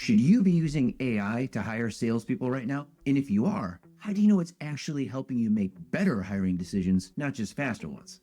Should you be using AI to hire salespeople right now? And if you are, how do you know it's actually helping you make better hiring decisions, not just faster ones?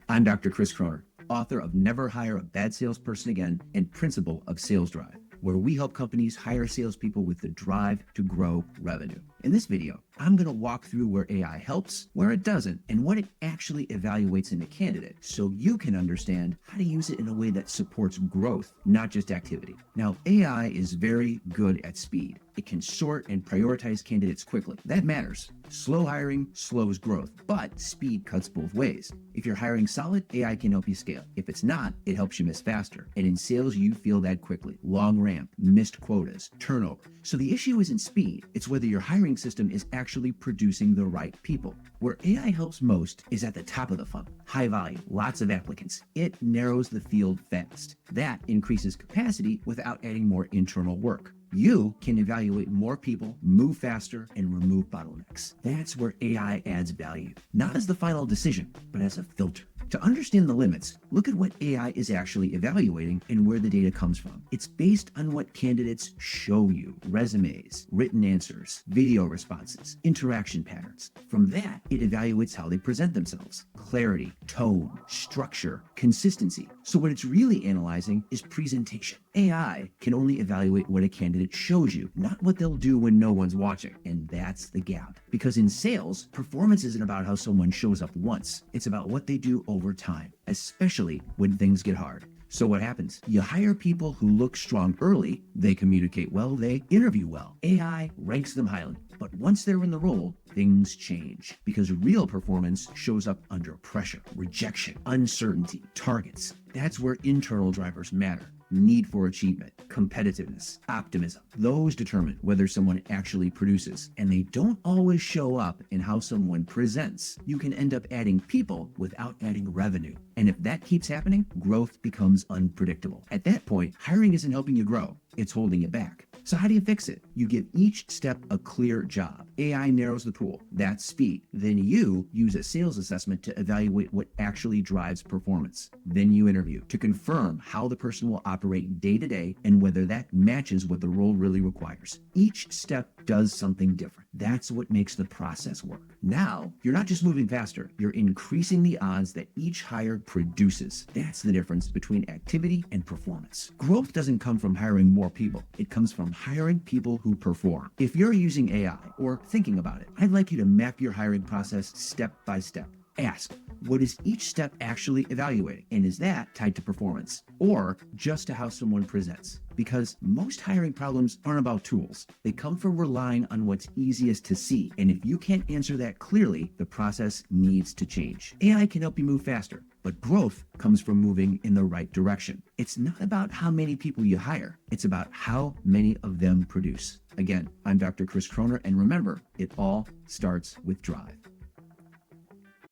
I'm Dr. Chris Croner, author of Never Hire a Bad Salesperson Again and principal of SalesDrive, where we help companies hire salespeople with the drive to grow revenue. In this video, I'm going to walk through where AI helps, where it doesn't, and what it actually evaluates in a candidate so you can understand how to use it in a way that supports growth, not just activity. Now, AI is very good at speed. It can sort and prioritize candidates quickly. That matters. Slow hiring slows growth, but speed cuts both ways. If you're hiring solid, AI can help you scale. If it's not, it helps you miss faster. And in sales, you feel that quickly. Long ramp, missed quotas, turnover. So the issue isn't speed, it's whether your hiring system is actually producing the right people. Where AI helps most is at the top of the funnel. High volume, lots of applicants. It narrows the field fast. That increases capacity without adding more internal work. You can evaluate more people, move faster, and remove bottlenecks. That's where AI adds value, not as the final decision, but as a filter. To understand the limits, look at what AI is actually evaluating and where the data comes from. It's based on what candidates show you: resumes, written answers, video responses, interaction patterns. From that, it evaluates how they present themselves: clarity, tone, structure, consistency. So what it's really analyzing is presentation. AI can only evaluate what a candidate shows you, not what they'll do when no one's watching. And that's the gap. Because in sales, performance isn't about how someone shows up once. It's about what they do over time, especially when things get hard. So what happens? You hire people who look strong early, they communicate well, they interview well. AI ranks them highly. But once they're in the role, things change. Because real performance shows up under pressure, rejection, uncertainty, targets. That's where internal drivers matter. Need for achievement, competitiveness, optimism. Those determine whether someone actually produces, and they don't always show up in how someone presents. You can end up adding people without adding revenue. And if that keeps happening, growth becomes unpredictable. At that point, hiring isn't helping you grow, it's holding you back. So how do you fix it? You give each step a clear job. AI narrows the pool. That's speed. Then you use a sales assessment to evaluate what actually drives performance. Then you interview to confirm how the person will operate day to day and whether that matches what the role really requires. Each step does something different. That's what makes the process work. Now, you're not just moving faster, you're increasing the odds that each hire produces. That's the difference between activity and performance. Growth doesn't come from hiring more people. It comes from hiring people who perform. If you're using AI or thinking about it, I'd like you to map your hiring process step by step. Ask, what is each step actually evaluating? And is that tied to performance or just to how someone presents? Because most hiring problems aren't about tools. They come from relying on what's easiest to see. And if you can't answer that clearly, the process needs to change. AI can help you move faster, but growth comes from moving in the right direction. It's not about how many people you hire. It's about how many of them produce. Again, I'm Dr. Chris Croner, and remember, it all starts with drive.